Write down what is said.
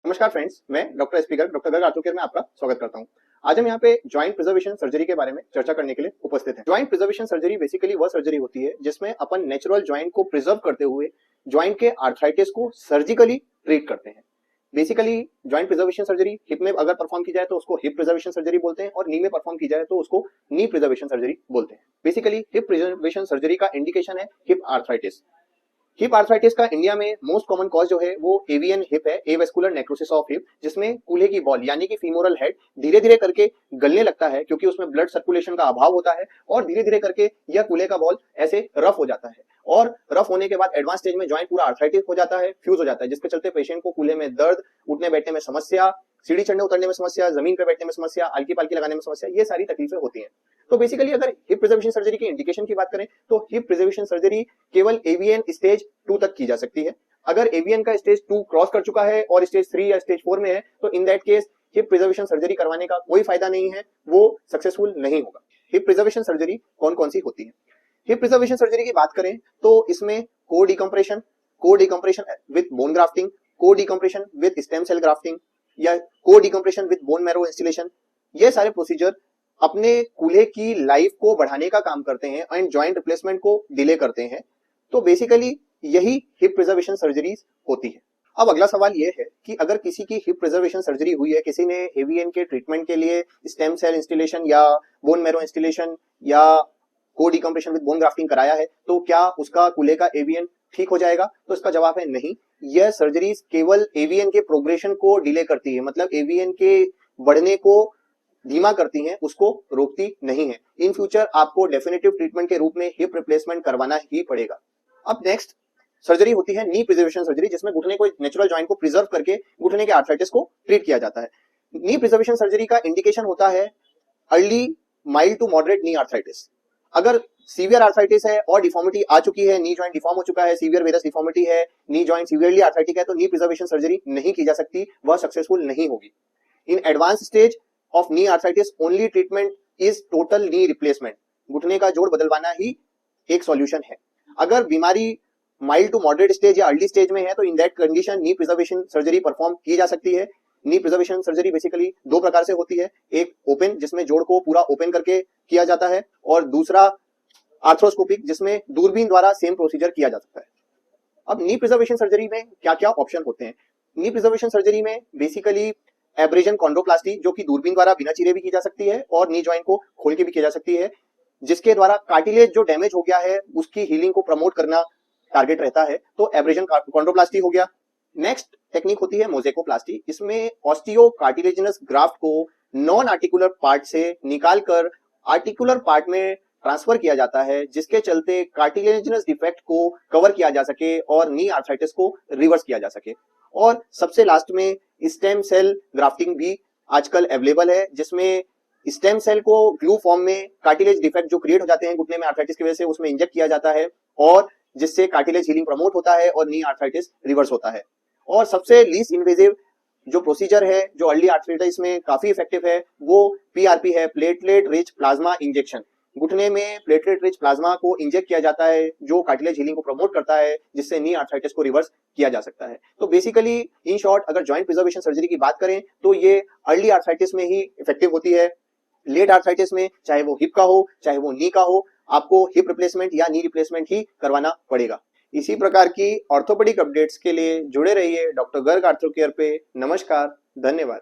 नमस्कार फ्रेंड्स, मैं doctor SP Garg, doctor Garg ortho care में आपका स्वागत करता हूं। आज हम यहाँ पे जॉइंट प्रिजर्वेशन सर्जरी के बारे में चर्चा करने के लिए उपस्थित हैं। जॉइंट प्रिजर्वेशन सर्जरी बेसिकली वह सर्जरी होती है जिसमें अपन नेचुरल जॉइंट को प्रिजर्व करते हुए जॉइंट के आर्थराइटिस को सर्जिकली ट्रीट करते हैं। Basically joint preservation surgery hip में अगर परफॉर्म की जाए तो उसको हिप प्रिजर्वेशन सर्जरी बोलते हैं और नी में परफॉर्म की जाए तो उसको नी प्रिजर्वेशन सर्जरी बोलते हैं। बेसिकली हिप प्रिजर्वेशन सर्जरी का इंडिकेशन है हिप आर्थराइटिस। हिप आर्थराइटिस का इंडिया में मोस्ट कॉमन कॉज जो है वो एवियन हिप है, एवेस्कुलर नेक्रोसिस ऑफ हिप, जिसमें कूल्हे की बॉल यानी कि फीमोरल हेड धीरे धीरे करके गलने लगता है क्योंकि उसमें ब्लड सर्कुलेशन का अभाव होता है और धीरे धीरे करके यह कूल्हे का बॉल ऐसे रफ हो जाता है और रफ होने के बाद एडवांस स्टेज में जॉइंट पूरा आर्थराइटिस हो जाता है, फ्यूज हो जाता है, जिसके चलते पेशेंट को कूल्हे में दर्द, उठने बैठने में समस्या, सीढ़ी चढ़ने उतरने में समस्या, जमीन पे बैठने में समस्या, हल्की पालकी लगाने में समस्या, ये सारी तकलीफें होती हैं। तो बेसिकली अगर हिप प्रिजर्वेशन सर्जरी की इंडिकेशन की बात करें तो हिप प्रिजर्वेशन सर्जरी केवल एवीएन स्टेज 2 तक की जा सकती है। अगर एवीएन का स्टेज 2 क्रॉस कर चुका है और स्टेज 3 या स्टेज 4 में है तो in that case hip preservation surgery करवाने का कोई फायदा नहीं है, वो सक्सेसफुल नहीं होगा। हिप प्रिजर्वेशन सर्जरी कौन कौन सी होती है? हिप प्रिजर्वेशन सर्जरी की बात करें तो इसमें core decompression with bone grafting, core decompression with stem cell grafting या core decompression with bone marrow instillation, ये सारे प्रोसीजर अपने कूल्हे की लाइफ को बढ़ाने का काम करते हैं एंड जॉइंट रिप्लेसमेंट को डिले करते हैं। तो बेसिकली यही हिप प्रिजर्वेशन सर्जरीज होती है। अब अगला सवाल यह है कि अगर किसी की हिप प्रिजर्वेशन सर्जरी हुई है, किसी ने एवीएन के ट्रीटमेंट के लिए स्टेम सेल इंस्टिलेशन या बोन मैरो इंस्टिलेशन या core decompression with bone grafting कराया है, तो क्या उसका कूल्हे का एवीएन ठीक हो जाएगा? तो इसका जवाब है नहीं। यह सर्जरीज केवल एवीएन के प्रोग्रेशन को डिले करती है, मतलब एवीएन के बढ़ने को धीमा करती हैं, उसको रोकती नहीं है। इन फ्यूचर आपको डेफिनेटिव ट्रीटमेंट के रूप में हिप रिप्लेसमेंट करवाना ही पड़ेगा। अब नेक्स्ट सर्जरी होती है नी प्रिजर्वेशन सर्जरी, जिसमें घुटने को, नेचुरल जॉइंट को प्रिजर्व करके घुटने के आर्थराइटिस को ट्रीट किया जाता है। नी प्रिजर्वेशन सर्जरी का इंडिकेशन होता है early mild to moderate knee arthritis. अगर सीवियर आर्थराइटिस है और डिफॉर्मिटी आ चुकी है, नी जॉइंट डिफॉर्म हो चुका है, सीवियर वेरस डिफॉर्मिटी है, नी जॉइंट सीवियरली आर्थराइटिक है, तो नी प्रिजर्वेशन सर्जरी नहीं की जा सकती, वह सक्सेसफुल नहीं होगी। In advance stage of knee arthritis only treatment is total knee replacement, घुटने का जोड़ बदलवाना ही एक सॉल्यूशन है। अगर बीमारी माइल्ड टू मॉडरेट स्टेज या अर्ली स्टेज में है तो in that condition knee preservation surgery perform की जा सकती है। नी प्रिजर्वेशन सर्जरी बेसिकली दो प्रकार से होती है, एक ओपन जिसमें जोड़ को पूरा ओपन करके किया जाता है और दूसरा आर्थ्रोस्कोपिक जिसमें दूरबीन द्वारा सेम प्रोसीजर किया जा सकता है। अब नी प्रिजर्वेशन सर्जरी में क्या क्या ऑप्शन होते हैं? नी प्रिजर्वेशन सर्जरी में बेसिकली एब्रेजन कॉन्ड्रोप्लास्टी, जो कि दूरबीन द्वारा बिना चीरे भी की जा सकती है और नी जॉइंट को खोल के भी की जा सकती है, जिसके द्वारा कार्टिलेज जो डैमेज हो गया है उसकी हीलिंग को प्रमोट करना टारगेट रहता है, तो एब्रेजन कॉन्ड्रोप्लास्टी हो गया। नेक्स्ट टेक्निक होती है मोजेकोप्लास्टी। इसमें ऑस्टियो कार्टिलेजिनस ग्राफ्ट को नॉन आर्टिकुलर पार्ट से निकालकर आर्टिकुलर पार्ट में ट्रांसफर किया जाता है, जिसके चलते कार्टिलेजिनस डिफेक्ट को कवर किया जा सके और नी आर्थराइटिस को रिवर्स किया जा सके। और सबसे लास्ट में स्टेम सेल ग्राफ्टिंग भी आजकल अवेलेबल है, जिसमें स्टेम सेल को ग्लू फॉर्म में कार्टिलेज डिफेक्ट जो क्रिएट हो जाते हैं घुटने में आर्थराइटिस की वजह से, उसमें इंजेक्ट किया जाता है और जिससे कार्टिलेज हीलिंग प्रमोट होता है और नी आर्थराइटिस रिवर्स होता है। और सबसे लीस्ट इन्वेजिव जो प्रोसीजर है जो अर्ली आर्थराइटिस में काफी इफेक्टिव है वो पीआरपी है, प्लेटलेट रिच प्लाज्मा इंजेक्शन। घुटने में प्लेटलेट रिच प्लाज्मा को इंजेक्ट किया जाता है जो कार्टिलेज हीलिंग को प्रमोट करता है, जिससे नी आर्थराइटिस को रिवर्स किया जा सकता है। तो बेसिकली इन शॉर्ट अगर जॉइंट प्रिजर्वेशन सर्जरी की बात करें तो ये अर्ली आर्थराइटिस में ही इफेक्टिव होती है। लेट आर्थराइटिस में चाहे वो हिप का हो चाहे वो नी का हो, आपको हिप रिप्लेसमेंट या नी रिप्लेसमेंट ही करवाना पड़ेगा। इसी प्रकार की ऑर्थोपेडिक अपडेट्स के लिए जुड़े रहिए डॉक्टर गर्ग आर्थो केयर पे। नमस्कार, धन्यवाद।